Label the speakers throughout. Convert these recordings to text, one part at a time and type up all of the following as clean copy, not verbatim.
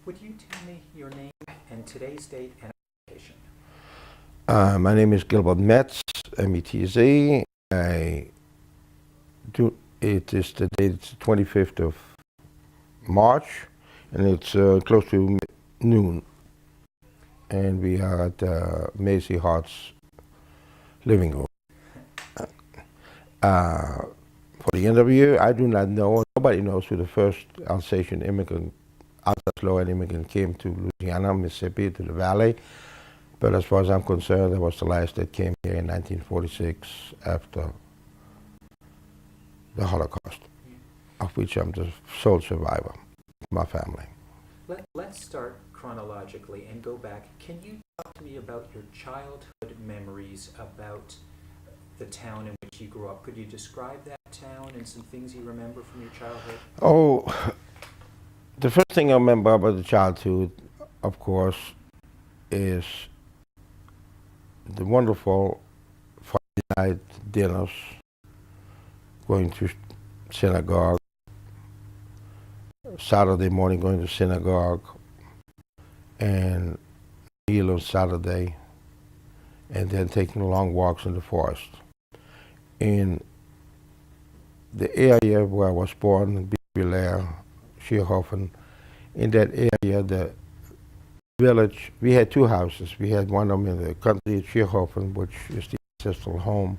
Speaker 1: Would you tell me your name and today's date and occupation?
Speaker 2: My name is Gilbert Metz, M-E-T-Z. I do. It is the date. It's the 25th of March, and it's close to noon. And we are at Macy Hart's living room. For the interview, I do not know. Nobody knows who the first Alsatian immigrant came to Louisiana, Mississippi, to the valley. But as far as I'm concerned, I was the last that came here in 1946 after the Holocaust, of which I'm the sole survivor, my family.
Speaker 1: Let's start chronologically and go back. Can you talk to me about your childhood memories about the town in which you grew up? Could you describe that town and some things you remember from your childhood?
Speaker 2: Oh, the first thing I remember about the childhood, of course, is the wonderful Friday night dinners, going to synagogue, Saturday morning going to synagogue, and meal on Saturday, and then taking long walks in the forest. In the area where I was born, Belair, Schierhofen, in that area, the village, we had two houses. We had one of them in the country at Schierhofen, which is the ancestral home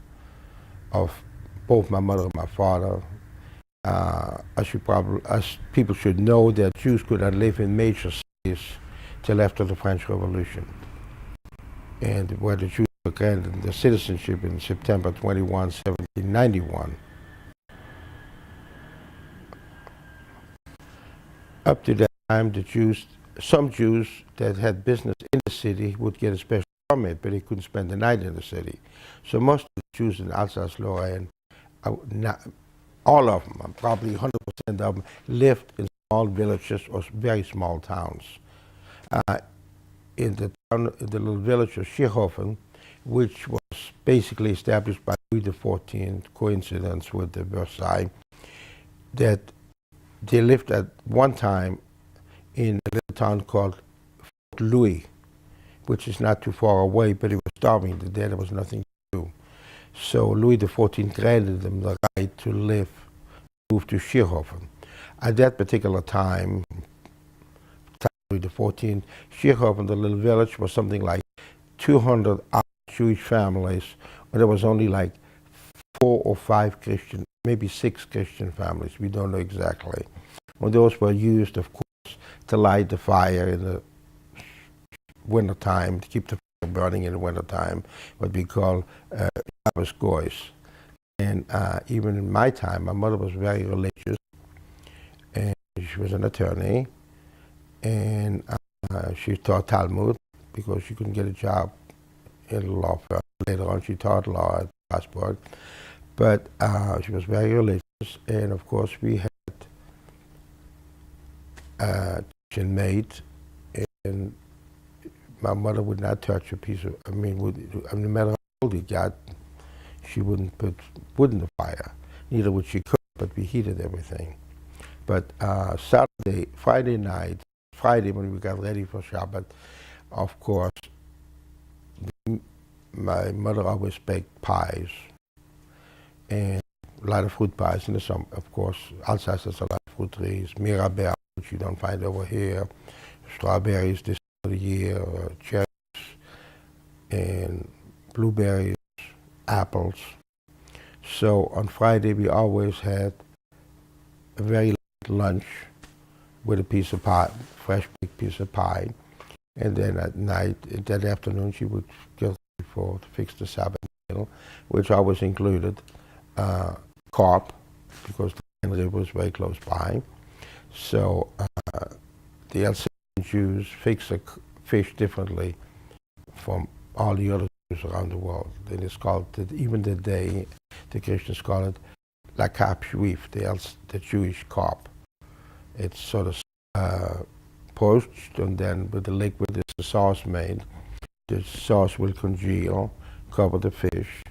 Speaker 2: of both my mother and my father. As people should know, that Jews could not live in major cities till after the French Revolution, and where the Jews were granted their citizenship in September 21, 1791. Up to that time, some Jews that had business in the city would get a special permit, but they couldn't spend the night in the city. So most of the Jews in Alsace-Lorraine, all of them, probably 100% of them, lived in small villages or very small towns. In the little village of Schierhofen, which was basically established by Louis XIV, coincidence with the Versailles, that they lived at one time in a little town called Fort Louis, which is not too far away, but it was starving to death. There was nothing to do. So Louis XIV granted them the right to move to Schierhofen. At that particular time, Louis XIV, Schierhofen, the little village, was something like 200 Jewish families, and there was only like 4 or 5 Christian, maybe 6 Christian families. We don't know exactly. Well, those were used, of course, to light the fire in the wintertime, to keep the fire burning in the wintertime, what we call Shabbos goys. And even in my time, my mother was very religious, and she was an attorney, and she taught Talmud because she couldn't get a job in a law firm. Later on, she taught law at Strasbourg, but she was very religious, and of course, we had a kitchen maid, and my mother would not touch a piece of, no matter how old it got, she wouldn't put wood in the fire. Neither would she cook, but we heated everything. But Friday night, when we got ready for Shabbat, of course, my mother always baked pies, and a lot of fruit pies in the summer. Of course, Alsace has a lot of fruit trees, Mirabelle, which you don't find over here, strawberries this time of the year, cherries, and blueberries, apples. So on Friday we always had a very light lunch with a piece of pie, fresh baked piece of pie, and then at night, that afternoon, she would get to fix the Sabbath meal, which always included carp, because the river was very close by. So the Alsatian Jews fix the fish differently from all the other Jews around the world. And it's called, even today, the Christians call it la carpe juive, the Jewish carp. It's sort of poached, and then with the liquid is the sauce made. The sauce will congeal, cover the fish,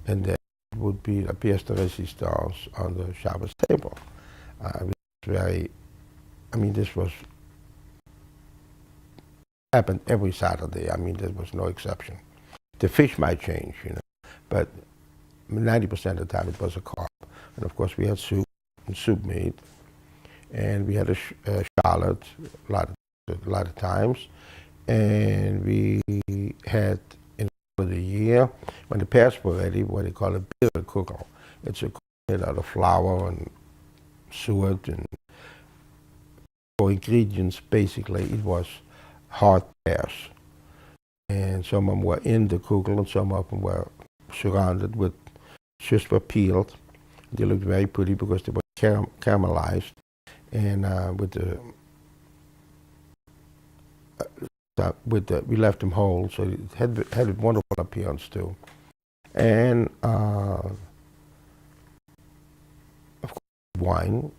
Speaker 2: and then it would be a pièce de résistance on the Shabbos table. This was happened every Saturday. I mean, there was no exception. The fish might change, but 90% of the time it was a carp. And of course we had soup and soup meat, and we had a shallot a lot of times, and we had in the year when the pears were ready what they call a beer cooker. It's a cooker made out of flour and suet, and for ingredients basically it was hard pears, and some of them were in the cooker and some of them were surrounded with, just were peeled. They looked very pretty because they were caramelized, and we left them whole, so it had a wonderful appearance too. And of course, wine.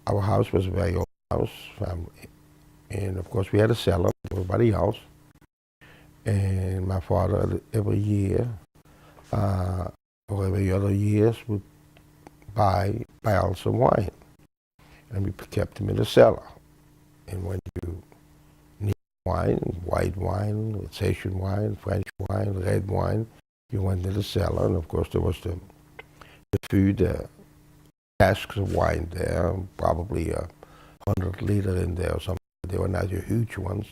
Speaker 2: Our house was a very old house, and of course we had a cellar like everybody else. And my father every year, or every other years, would buy barrels of wine, and we kept them in the cellar. And when you need wine, white wine, Alsatian wine, French wine, red wine, you went to the cellar, and of course there was the food, casks of wine there, probably 100 liter in there or something. They were not your huge ones.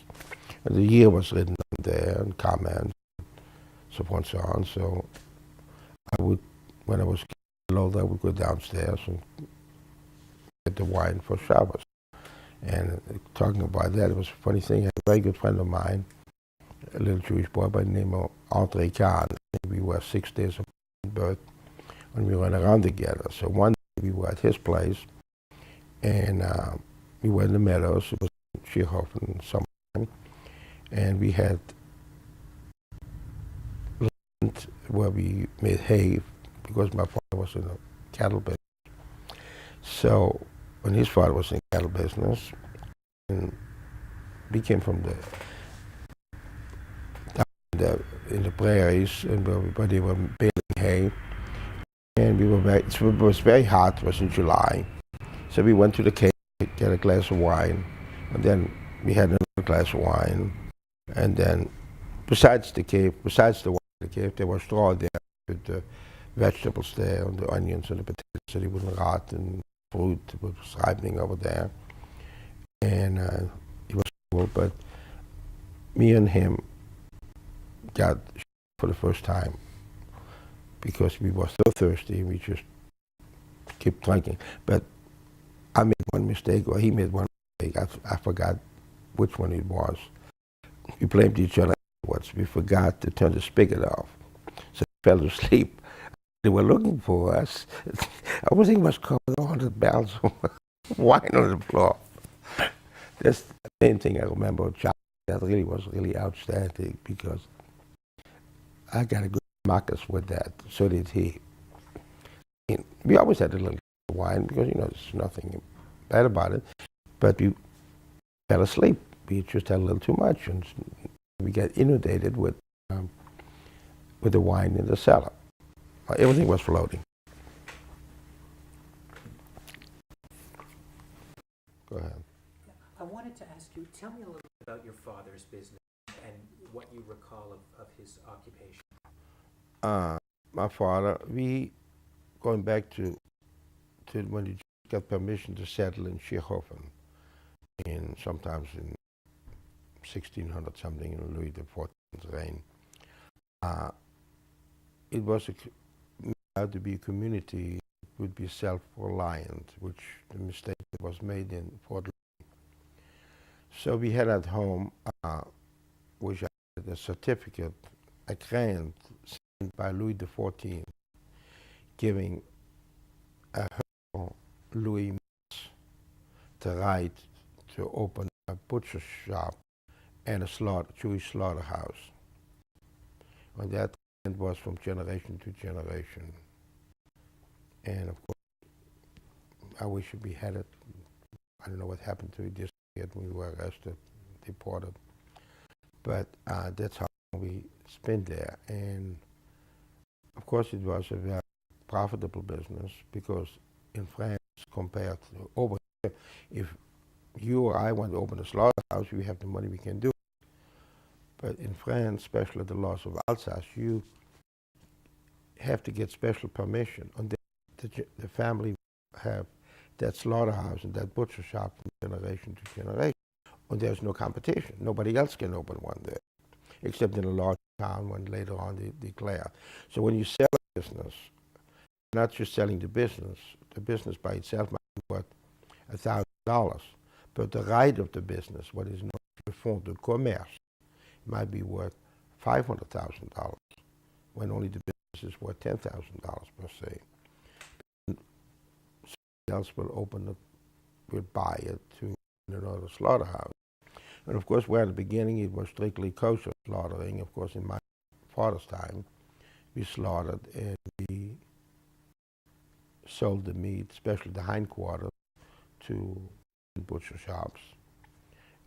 Speaker 2: And the year was written on there, and comments, so forth and so on. So I would, when I was older, I would go downstairs and get the wine for Shabbos. And talking about that, it was a funny thing. I had a very good friend of mine, a little Jewish boy by the name of Andre Kahn. We were 6 days of birth when we went around together. So one day we were at his place, and we were in the meadows. It was in Schierhofen summertime, and we had land where we made hay because my father was in a cattle business. So when his father was in cattle business, and we came from in the prairies, and where they were baling hay, and we were it was very hot. It was in July, so we went to the cave to get a glass of wine, and then we had another glass of wine, and then besides the wine in the cave, there was straw there with the vegetables there, and the onions and the potatoes, so they wouldn't rot, and fruit was ripening over there, and it was cool. But me and him got for the first time because we were so thirsty. We just kept drinking. But I made one mistake, or he made one mistake. I forgot which one it was. We blamed each other afterwards. We forgot to turn the spigot off, so we fell asleep. They were looking for us. Everything was covered, 100 barrels of wine on the floor. That's the main thing I remember of childhood. That really was really outstanding because I got a good marcus with that. So did he. And we always had a little wine because, there's nothing bad about it. But we fell asleep. We just had a little too much, and we got inundated with the wine in the cellar. Everything was floating. Go ahead.
Speaker 1: I wanted to ask you, tell me a little bit about your father's business and what you recall of his occupation.
Speaker 2: My father, going back to when he got permission to settle in Schierhofen, sometimes in 1600 something, in Louis XIV's reign. It was to be a community would be self-reliant, which the mistake was made in Fort Louis. So we had at home, which I had a certificate, a grant signed by Louis XIV, giving Louis Metz the right to open a butcher shop and a Jewish slaughterhouse. And that was from generation to generation. And of course, I wish we had it. I don't know what happened to it this year when we were arrested, deported. But that's how we spent there. And of course, it was a very profitable business because in France, compared to over here, if you or I want to open a slaughterhouse, we have the money, we can do it. But in France, especially the laws of Alsace, you have to get special permission. And the family have that slaughterhouse and that butcher shop from generation to generation. And there's no competition. Nobody else can open one there, except in a large town when later on they declare. So when you sell a business, you're not just selling the business by itself might be worth $1,000, but the right of the business, what is known as le fonds de commerce, might be worth $500,000, when only the business is worth $10,000 per se. Somebody else will buy it to another slaughterhouse. And of course, where at the beginning it was strictly kosher slaughtering. Of course, in my father's time, we slaughtered and we sold the meat, especially the hindquarters, to butcher shops.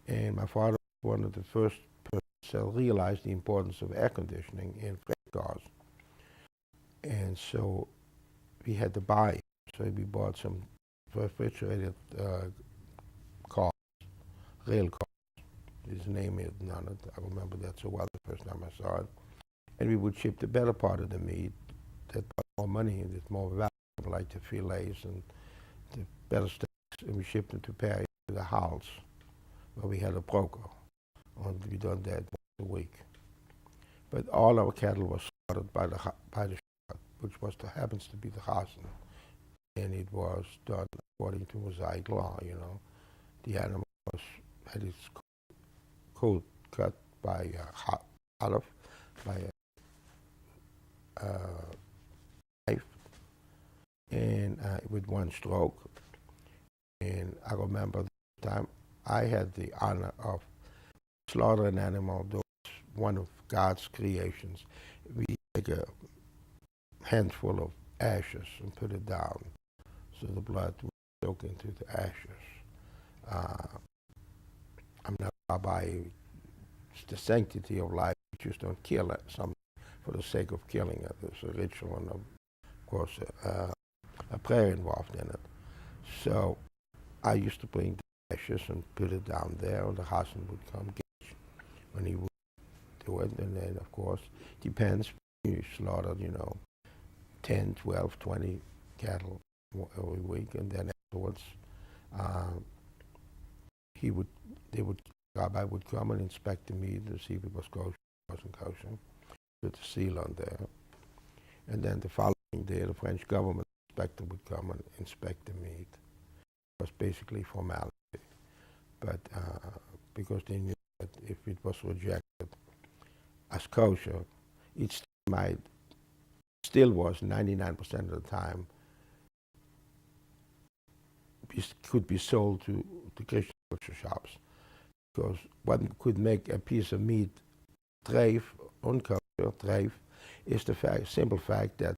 Speaker 2: And my father was one of the first persons that realized the importance of air conditioning in freight cars. And so we had to buy. So we bought some refrigerated cars, rail cars. His name is on it. I remember that so well the first time I saw it. And we would ship the better part of the meat that brought more money and it's more valuable, like the fillets and the better steaks, and we shipped them to Paris, to the house, where we had a broker. And we done that once a week. But all our cattle was slaughtered by the shop, which happens to be the Hasen. And it was done according to Mosaic law, you know. The animal had its coat cut by Olive, by a knife, and with one stroke. And I remember the time I had the honor of slaughtering an animal that was one of God's creations. We take a handful of ashes and put it down so the blood would soak into the ashes. I'm not a rabbi. It's the sanctity of life. You just don't kill something for the sake of killing it. There's a ritual and, of course, a prayer involved in it. So I used to bring the ashes and put it down there, and the husband would come get it when he would do it. And then, of course, depends. You slaughtered, 10, 12, 20 cattle every week, and then afterwards, the rabbi would come and inspect the meat to see if it was kosher or wasn't kosher, put the seal on there. And then the following day, the French government inspector would come and inspect the meat. It was basically formality. But because they knew that if it was rejected as kosher, it still was 99% of the time, could be sold to Christian butcher shops. Because one could make a piece of meat treif, unkosher treif, is the simple fact that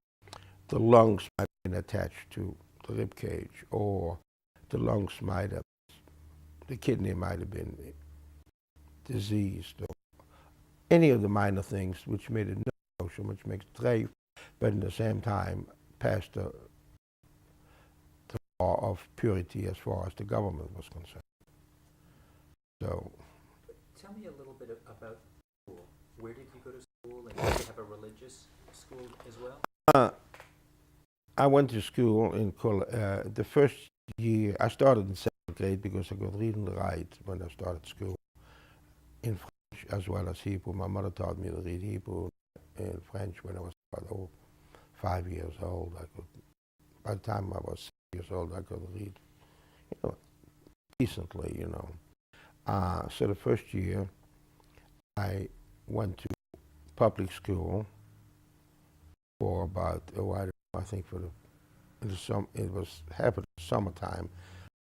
Speaker 2: the lungs might have been attached to the rib cage, or the the kidney might have been diseased, or any of the minor things which made it not kosher, which makes it treif, but at the same time passed the law of purity as far as the government was concerned. So,
Speaker 1: tell me a little bit about school. Where did you go to school, and did you have a religious school as well?
Speaker 2: I went to school in the first year. I started in 7th grade because I could read and write when I started school in French as well as Hebrew. My mother taught me to read Hebrew and French when I was about 5 years old. By the time I was 6 years old, I could read, decently, So the first year, I went to public school for about, I think it was half of the summertime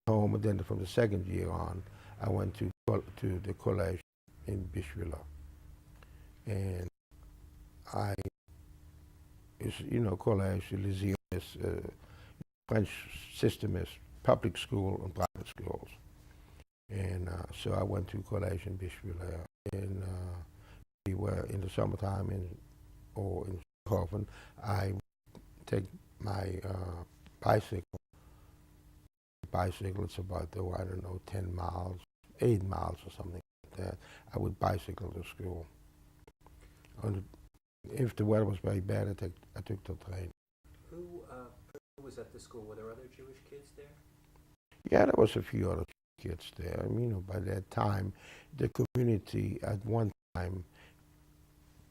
Speaker 2: home, and then from the second year on, I went to the college in Bishville. And college, lycée, French system is public school and private schools. And so I went to college in Bishville, and we were in the summertime in Hoven. I take my bicycle bicycle. It's about, oh, I don't know, 10 miles, 8 miles or something like that. I would bicycle to school. And if the weather was very bad, I took the train.
Speaker 1: Who was at the school? Were there other Jewish kids there?
Speaker 2: Yeah, there was a few other kids there. I mean, by that time, the community at one time,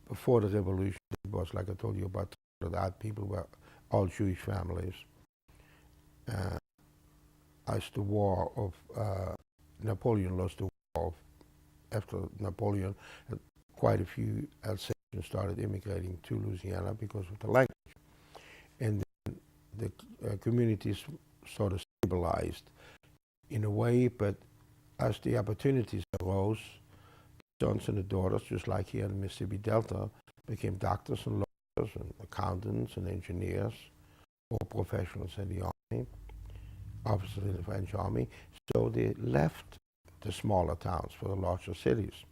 Speaker 2: before the revolution, it was, like I told you, about 200 odd people were all Jewish families. As the war of Napoleon lost the war of, after Napoleon, quite a few Alsatians started immigrating to Louisiana because of the language. And then the communities sort of stabilized in a way, but as the opportunities arose, sons and the daughters, just like here in the Mississippi Delta, became doctors and lawyers and accountants and engineers, or professionals in the army, officers in the French army. So they left the smaller towns for the larger cities.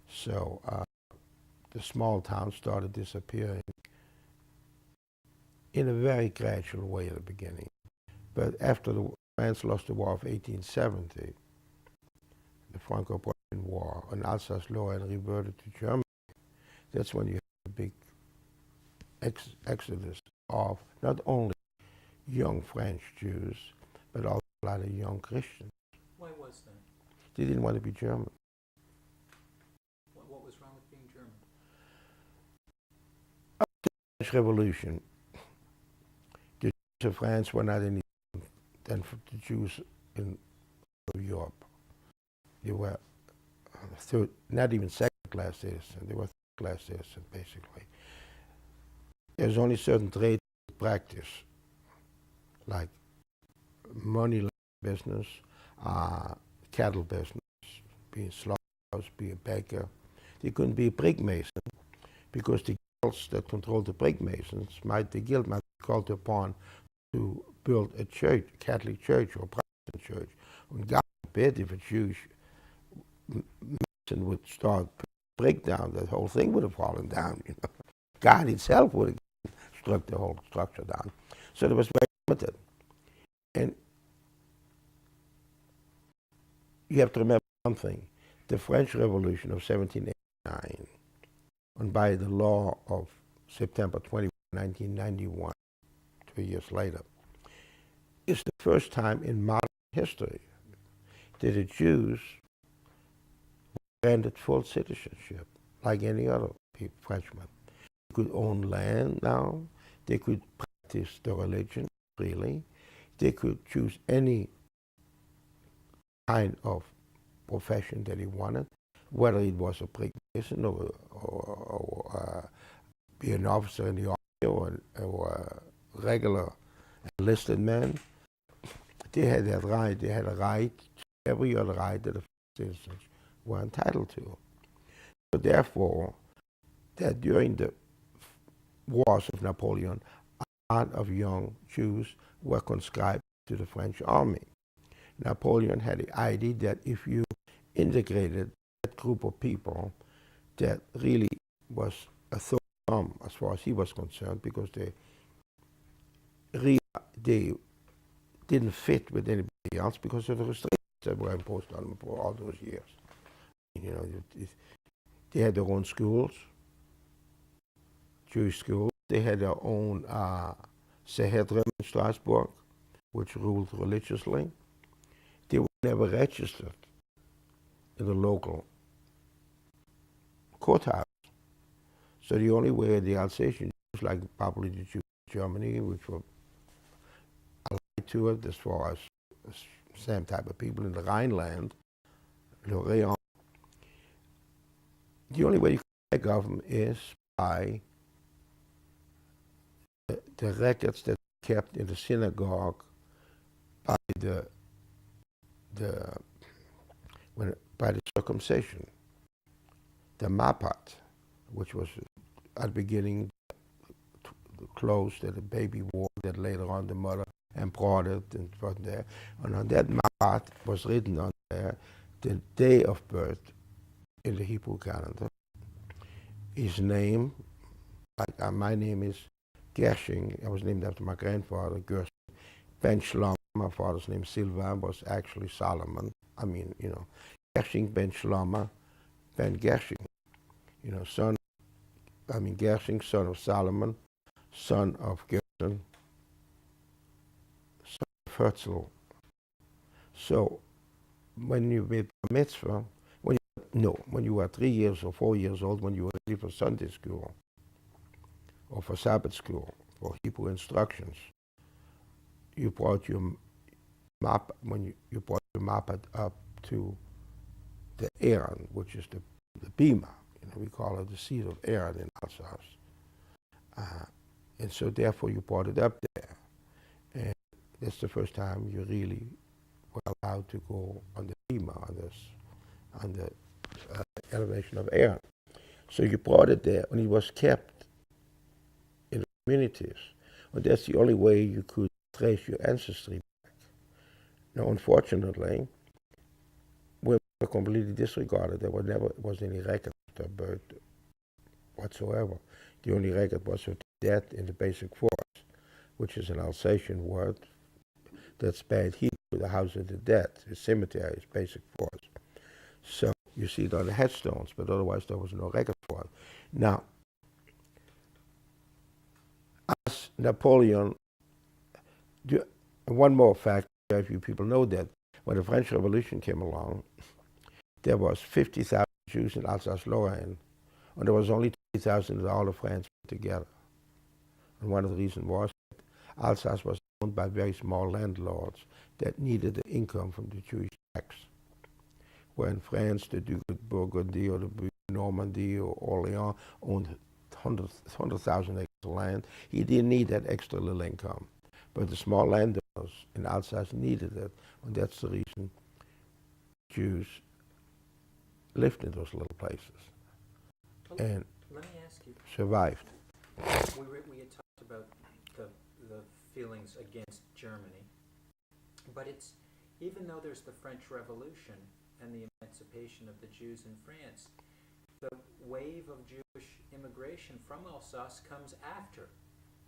Speaker 2: So the small towns started disappearing in a very gradual way at the beginning. But after France lost the War of 1870, the Franco-Prussian War, and Alsace-Lorraine reverted to Germany, that's when you had a big exodus of not only young French Jews, but also a lot of young Christians.
Speaker 1: Why was that?
Speaker 2: They didn't want to be German.
Speaker 1: What was wrong with being German?
Speaker 2: After the French Revolution, the Jews of France were not any different than the Jews in Europe. They were not even second-class citizens. They were third-class citizens, basically. There's only certain trades they practice, like money business, cattle business, be a slaughterhouse, be a baker. They couldn't be a brick mason because the guilds that controlled the brick masons the guild might be called upon to build a church, a Catholic church or a Protestant church. And God forbid if a Jewish mason would start break down, that whole thing would have fallen down. You know, God himself would have struck the whole structure down. So it was very limited. And you have to remember something. The French Revolution of 1789, and by the law of September 21, 1991, 2 years later, is the first time in modern history that the Jews were granted full citizenship, like any other Frenchman. They could own land now. They could practice their religion freely. They could choose any kind of profession that he wanted, whether it was a brick mason or be an officer in the army or a regular enlisted man. They had that right. They had a right, every other right that the citizens were entitled to. So therefore, that during the wars of Napoleon, a lot of young Jews were conscribed to the French army. Napoleon had the idea that if you integrated that group of people, that really was a third as far as he was concerned, because they didn't fit with anybody else because of the restrictions that were imposed on them for all those years. You know, they had their own schools, Jewish schools. They had their own Sehedrin in Strasbourg, which ruled religiously. They were never registered in the local courthouse. So the only way the Alsatian Jews, like probably the Jews in Germany, which were allied to it as far as the same type of people in the Rhineland, Lorraine, the only way you can take of them is by the records that are kept in the synagogue by by the circumcision, the mapat, which was at the beginning the clothes that the baby wore, that later on the mother embroidered and put there. And on that mapat was written on there the day of birth in the Hebrew calendar. His name, like my name is Gershing. I was named after my grandfather, Gershing Ben Shlom, my father's name, Sylvain, was actually Solomon. I mean, Gershing ben Shlomo ben Gershing, Gershing, son of Solomon, son of Gershon, son of Herzl. So when you made a mitzvah, when you were 3 years or 4 years old, when you were ready for Sunday school or for Sabbath school or Hebrew instructions, you brought your map you brought your map up to the Aaron, which is the bima. We call it the seat of Aaron in Alsace. And so therefore you brought it up there. And that's the first time you really were allowed to go on the bima, on the elevation of Aaron. So you brought it there, and it was kept in the communities. And that's the only way you could trace your ancestry back. Now, unfortunately, we were completely disregarded. There never was any record of their birth whatsoever. The only record was of death in the basic force, which is an Alsatian word that's bad Hebrew, the house of the dead. The cemetery is basic force. So you see it on the headstones, but otherwise there was no record for it. Now, as Napoleon, one more fact, if you people know that, when the French Revolution came along, there was 50,000 Jews in Alsace-Lorraine, and there was only 20,000 in all of France put together. And one of the reasons was that Alsace was owned by very small landlords that needed the income from the Jewish tax. Where in France, the Duke of Burgundy or the Duke of Normandy or Orleans owned 100,000 acres of land. He didn't need that extra little income. But the small landowners in Alsace needed it, and that's the reason Jews lived in those little places and
Speaker 1: let me ask you,
Speaker 2: survived.
Speaker 1: we had talked about the feelings against Germany, but it's, even though there's the French Revolution and the emancipation of the Jews in France, the wave of Jewish immigration from Alsace comes after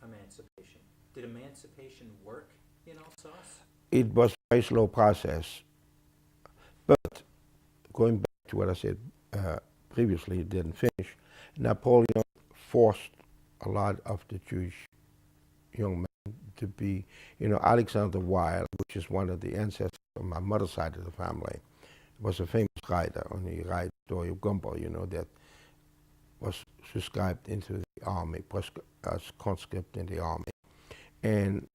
Speaker 1: emancipation. Did emancipation work in Alsace?
Speaker 2: It was a very slow process. But going back to what I said previously, it didn't finish. Napoleon forced a lot of the Jewish young men to be, Alexander Wild, which is one of the ancestors on my mother's side of the family, was a famous writer on the right story of Gumbo, that was subscribed into the army, as conscript in the army. And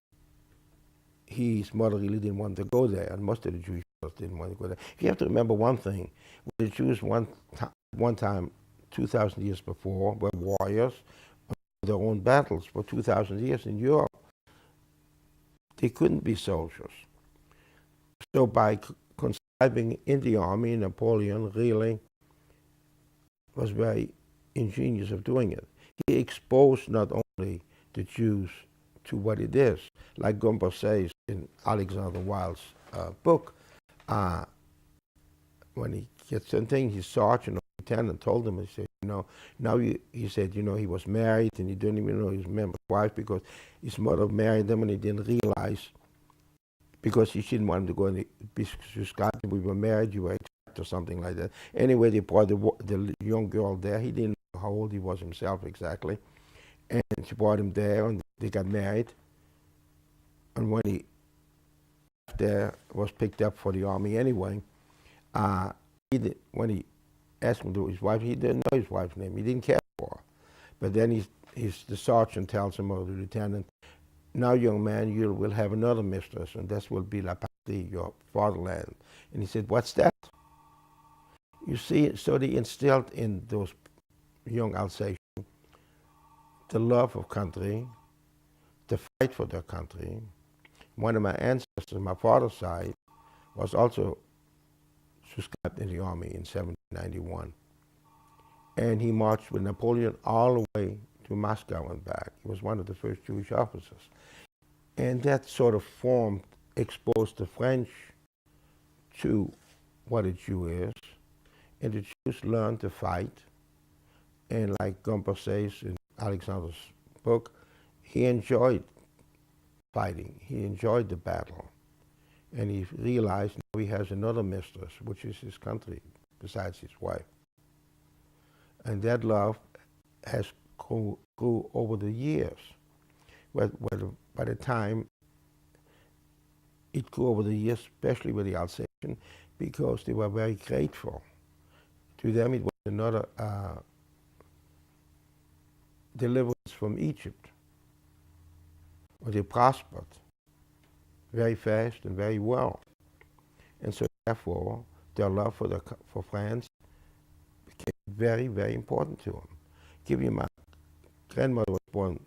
Speaker 2: his mother really didn't want to go there, and most of the Jewish mothers didn't want to go there. You have to remember one thing. The Jews one time, 2,000 years before, were warriors on their own battles for 2,000 years in Europe. They couldn't be soldiers. So by conscribing in the army, Napoleon really was very ingenious of doing it. He exposed not only the Jews to what it is, like Gumbo says in Alexander Wild's book, when he gets something, his sergeant or lieutenant told him, he said, he said, he was married and he didn't even know his member's wife because his mother married him and he didn't realize, because she didn't want him to go and be subscribed. We were married, you were accepted or something like that. Anyway, they brought the young girl there. He didn't know how old he was himself exactly. And she brought him there and they got married. And when he left there, was picked up for the army anyway, when he asked him to his wife, he didn't know his wife's name. He didn't care for her. But then the sergeant tells him, or the lieutenant, now, young man, you will have another mistress, and this will be La Patrie, your fatherland. And he said, what's that? You see, so they instilled in those young Alsatians the love of country, the fight for their country. One of my ancestors, my father's side, was also subscribed in the army in 1791. And he marched with Napoleon all the way to Moscow and back. He was one of the first Jewish officers. And that sort of exposed the French to what a Jew is. And the Jews learned to fight. And like Gumbo says in Alexander's book, he enjoyed fighting. He enjoyed the battle. And he realized now he has another mistress, which is his country, besides his wife. And that love has grew over the years. By the time it grew over the years, especially with the Alsatian, because they were very grateful. To them, it was another deliverance from Egypt, where they prospered very fast and very well. And so, therefore, their love for France became very, very important to them. Give you my grandmother was born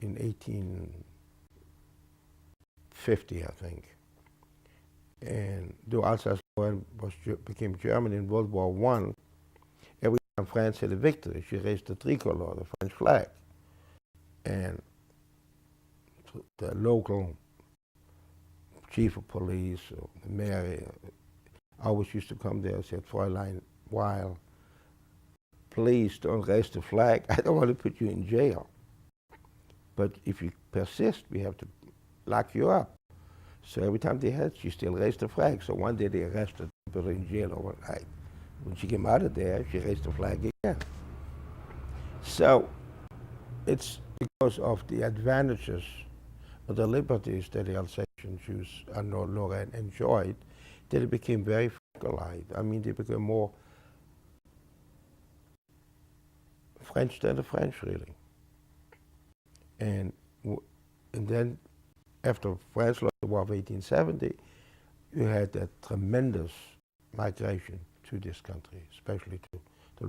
Speaker 2: in 1850, I think. And though Alsace became German in World War I, every time France had a victory, she raised the tricolor, the French flag. And the local chief of police or the mayor always used to come there and said, Fräulein Weil, please don't raise the flag. I don't want to put you in jail. But if you persist, we have to lock you up. So every time they had, she still raised the flag. So one day they arrested her, put her in jail overnight. When she came out of there, she raised the flag again. So it's because of the advantages of the liberties that the Alsatian Jews and Lorraine enjoyed that it became very Francoized. I mean, they became more French than the French, really. And then after France lost the war of 1870, you had that tremendous migration to this country, especially to the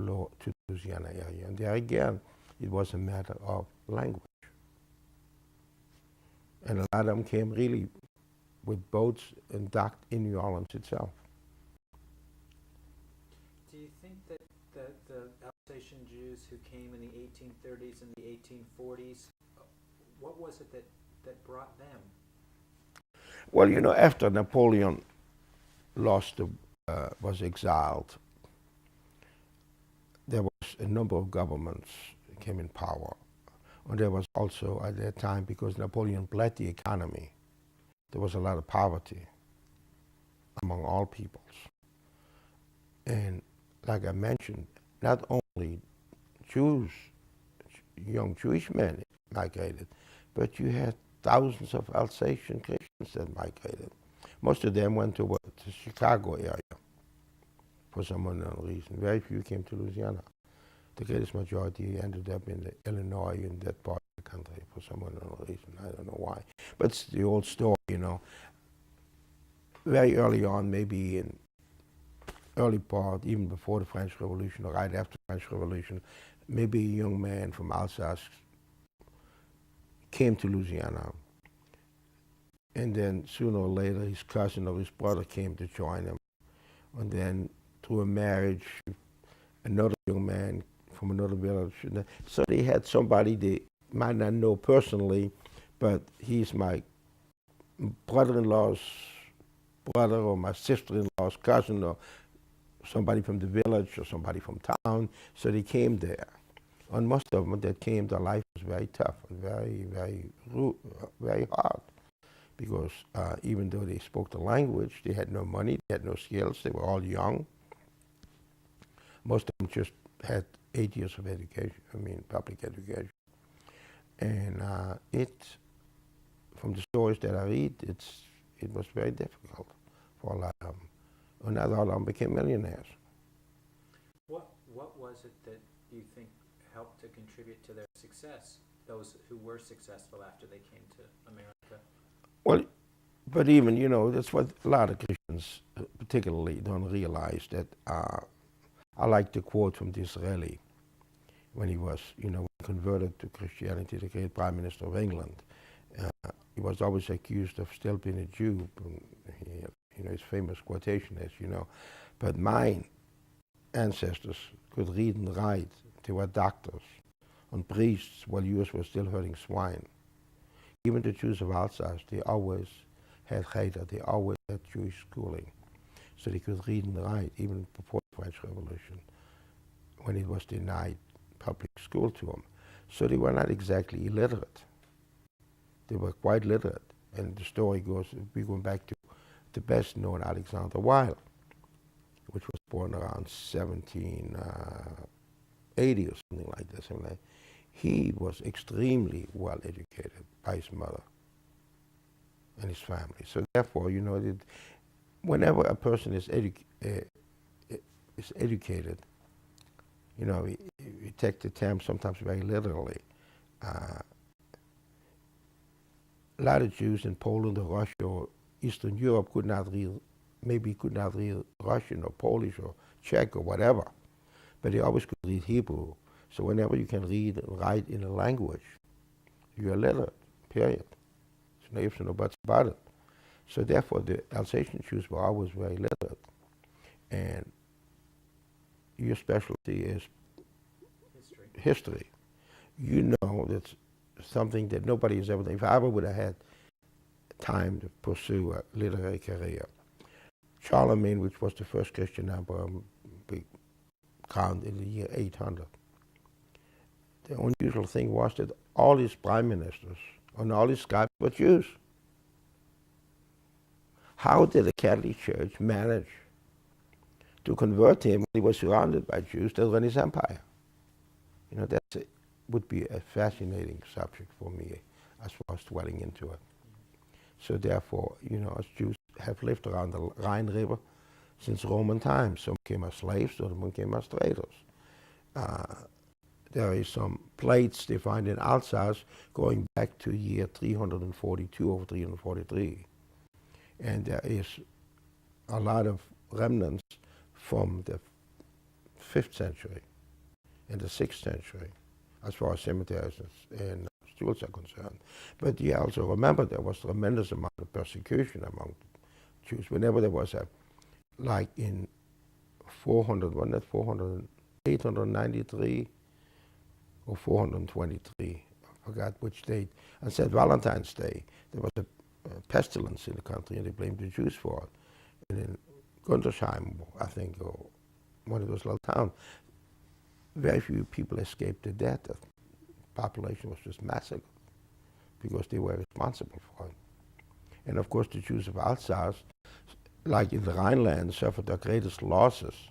Speaker 2: Louisiana area. And there again, it was a matter of language. And a lot of them came really with boats and docked in New Orleans itself.
Speaker 1: Do you think that the Alsatian Jews who came in the 1830s and the 1840s, what was it that brought them?
Speaker 2: Well, you know, after Napoleon was exiled, there was a number of governments that came in power. And there was also at that time, because Napoleon bled the economy, there was a lot of poverty among all peoples. And like I mentioned, not only Jews, young Jewish men migrated, but you had thousands of Alsatian Christians that migrated. Most of them went to the Chicago area for some unknown reason. Very few came to Louisiana. The greatest majority ended up in Illinois, in that part of the country, for some unknown reason. I don't know why. But it's the old story, you know. Very early on, maybe in early part, even before the French Revolution or right after the French Revolution, maybe a young man from Alsace came to Louisiana. And then sooner or later, his cousin or his brother came to join him. And then through a marriage, another young man from another village. So they had somebody they might not know personally, but he's my brother-in-law's brother or my sister-in-law's cousin or somebody from the village or somebody from town. So they came there. And most of them that came, their life was very tough and very hard. Because even though they spoke the language, they had no money, they had no skills, they were all young. Most of them just had 8 years of education, public education. And from the stories that I read, it was very difficult for a lot of them. And not all of them became millionaires.
Speaker 1: What was it that you think helped to contribute to their success, those who were successful after they came to America?
Speaker 2: Well, but even, you know, that's what a lot of Christians particularly don't realize, that I like to quote from Disraeli when he was, converted to Christianity, the great Prime Minister of England. He was always accused of still being a Jew. His famous quotation is, but mine ancestors could read and write. They were doctors and priests, while yours were still herding swine. Even the Jews of Alsace, they always had cheder, they always had Jewish schooling. So they could read and write, even before the French Revolution, when it was denied public school to them. So they were not exactly illiterate. They were quite literate. And the story goes, we're going back to the best known Alexander Wilde, which was born around 1780 or something like this. He was extremely well educated by his mother and his family. So therefore, whenever a person is educated, we take the term sometimes very literally. A lot of Jews in Poland or Russia or Eastern Europe could not read Russian or Polish or Czech or whatever, but they always could read Hebrew. So whenever you can read and write in a language, you're literate, period. There's no ifs and no buts about it. So therefore, the Alsatian Jews were always very literate. And your specialty is history. You know that's something that nobody has ever done. If I ever would have had time to pursue a literary career, Charlemagne, which was the first Christian emperor, we count in the year 800. The unusual thing was that all his prime ministers and all his guys were Jews. How did the Catholic Church manage to convert him when he was surrounded by Jews that ran his empire? That would be a fascinating subject for me as far as dwelling into it. So therefore, as Jews have lived around the Rhine River since Roman times. Some came as slaves, some came as traders. There is some plates they find in Alsace going back to year 342 or 343. And there is a lot of remnants from the 5th century and the 6th century as far as cemeteries and schools are concerned. But you also remember there was a tremendous amount of persecution among Jews. Whenever there was like in 893 or 423, I forgot which date, and St. Valentine's Day, there was a pestilence in the country and they blamed the Jews for it. And in Gundersheim, I think, or one of those little towns, very few people escaped the death. The population was just massacred because they were responsible for it. And of course the Jews of Alsace, like in the Rhineland, suffered the greatest losses.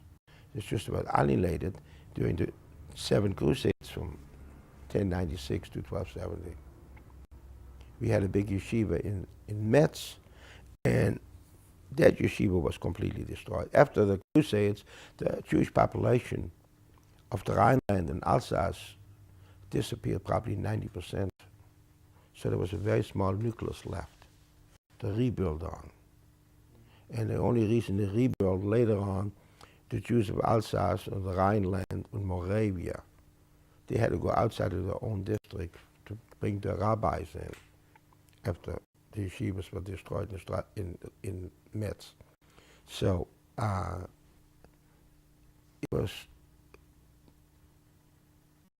Speaker 2: It's just about annihilated during the 7 Crusades from 1096 to 1270. We had a big yeshiva in Metz, and that yeshiva was completely destroyed. After the Crusades, the Jewish population of the Rhineland and Alsace disappeared, probably 90%. So there was a very small nucleus left to rebuild on. And the only reason they rebuilt later on, the Jews of Alsace and the Rhineland and Moravia, they had to go outside of their own district to bring the rabbis in after the yeshivas were destroyed in Metz. So it was